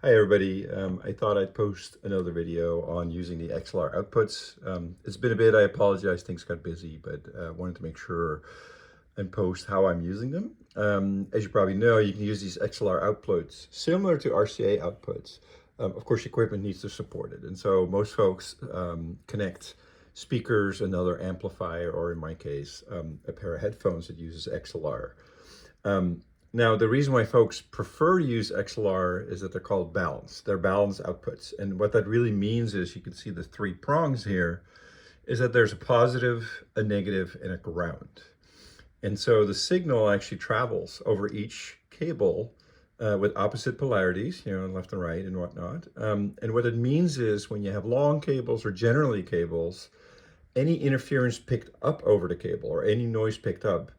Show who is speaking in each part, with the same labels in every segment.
Speaker 1: Hi everybody, I thought I'd post another video on using the XLR outputs. It's been a bit, I apologize, things got busy, but wanted to make sure and post how I'm using them. As you probably know, you can use these XLR outputs similar to RCA outputs. Of course, equipment needs to support it. And so most folks connect speakers, another amplifier, or in my case, a pair of headphones that uses XLR. Um, Now, the reason why folks prefer to use XLR is that they're called balanced. They're balanced outputs. And what that really means is you can see the three prongs here is that there's a positive, a negative, and a ground. And so the signal actually travels over each cable with opposite polarities, left and right and whatnot. And what it means is when you have long cables or generally cables, any interference picked up over the cable or any noise picked up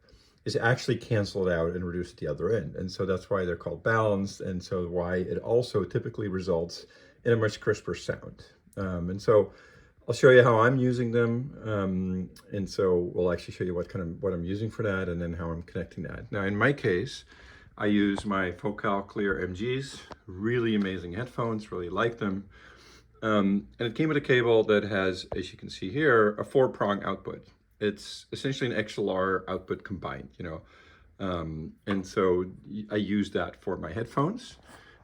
Speaker 1: is actually canceled out and reduced at the other end. And so that's why they're called balanced, and so why it also typically results in a much crisper sound. And so I'll show you how I'm using them. And so we'll actually show you what I'm using for that and then how I'm connecting that. Now in my case, I use my Focal Clear MGs, really amazing headphones, really like them. And it came with a cable that has, as you can see here, a 4-prong output. It's essentially an XLR output combined. And so I use that for my headphones.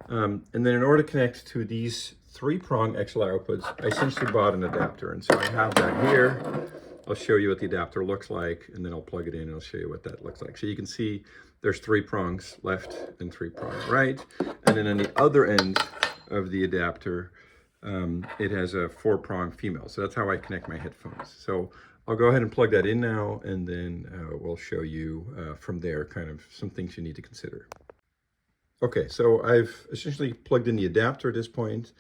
Speaker 1: And then in order to connect to these 3-prong XLR outputs, I essentially bought an adapter. And so I have that here. I'll show you what the adapter looks like, and then I'll plug it in and I'll show you what that looks like. So you can see there's 3 prongs left and 3 prongs right. And then on the other end of the adapter, it has a 4-prong female. So that's how I connect my headphones. So I'll go ahead and plug that in now, and then we'll show you from there kind of some things you need to consider. Okay, so I've essentially plugged in the adapter at this point.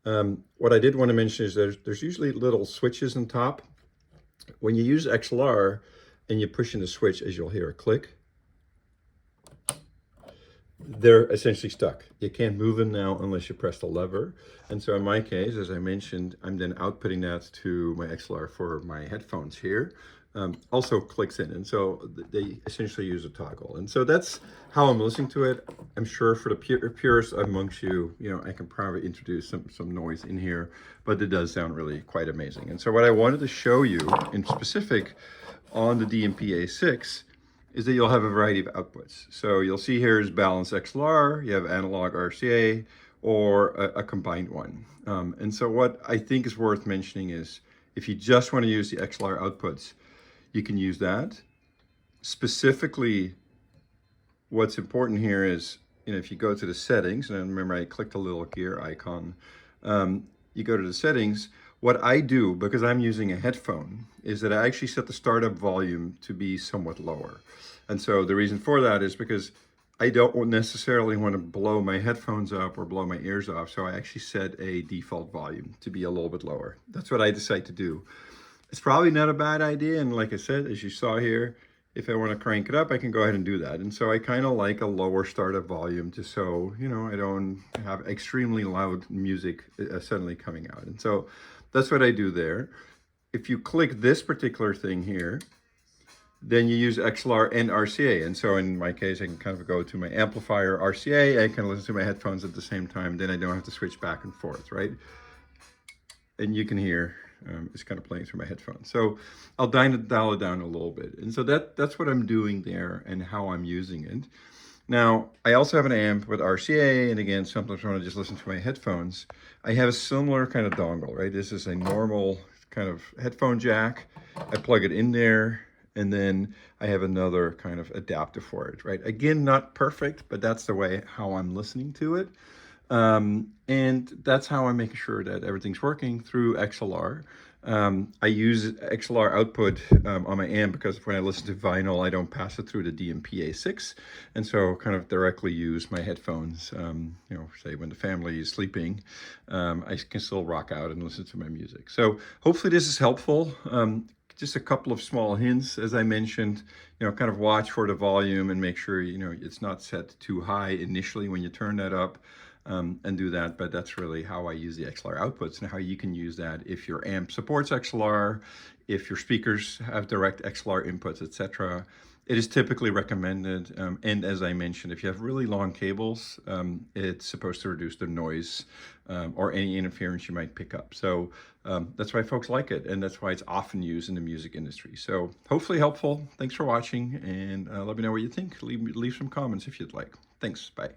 Speaker 1: What I did want to mention is there's usually little switches on top. When you use XLR and you push in the switch, as you'll hear a click, they're essentially stuck. You can't move them now unless you press the lever. And so in my case, as I mentioned, I'm then outputting that to my XLR for my headphones here. Also clicks in, and so they essentially use a toggle. And so that's how I'm listening to it. I'm sure for the purists amongst you, I can probably introduce some noise in here, but it does sound really quite amazing. And so what I wanted to show you in specific on the DMP-A6 is that you'll have a variety of outputs. So you'll see here is balanced XLR, you have analog RCA, or a combined one. And so what I think is worth mentioning is if you just want to use the XLR outputs, you can use that. Specifically, what's important here is, if you go to the settings, and remember I clicked the little gear icon, you go to the settings. What I do, because I'm using a headphone, is that I actually set the startup volume to be somewhat lower. And so the reason for that is because I don't necessarily want to blow my headphones up or blow my ears off. So I actually set a default volume to be a little bit lower. That's what I decide to do. It's probably not a bad idea. And like I said, as you saw here, if I want to crank it up, I can go ahead and do that. And so I kind of like a lower startup volume just so, I don't have extremely loud music suddenly coming out. And so that's what I do there. If you click this particular thing here, then you use XLR and RCA. And so in my case, I can kind of go to my amplifier RCA, I can listen to my headphones at the same time, then I don't have to switch back and forth, right? And you can hear it's kind of playing through my headphones. So I'll dial it down a little bit. And so that's what I'm doing there and how I'm using it. Now, I also have an amp with RCA, and again, sometimes when I just listen to my headphones, I have a similar kind of dongle, right? This is a normal kind of headphone jack. I plug it in there, and then I have another kind of adapter for it, right? Again, not perfect, but that's the way how I'm listening to it. And that's how I'm making sure that everything's working through XLR. I use XLR output on my amp because when I listen to vinyl, I don't pass it through the DMP-A6. And so kind of directly use my headphones, say when the family is sleeping, I can still rock out and listen to my music. So hopefully this is helpful. Just a couple of small hints, as I mentioned, kind of watch for the volume and make sure, it's not set too high initially when you turn that up. And do that, but that's really how I use the XLR outputs and how you can use that if your amp supports XLR, if your speakers have direct XLR inputs, etc. It is typically recommended, and as I mentioned, if you have really long cables, it's supposed to reduce the noise or any interference you might pick up. So that's why folks like it, and that's why it's often used in the music industry. So hopefully helpful. Thanks for watching, and let me know what you think. Leave some comments if you'd like. Thanks. Bye.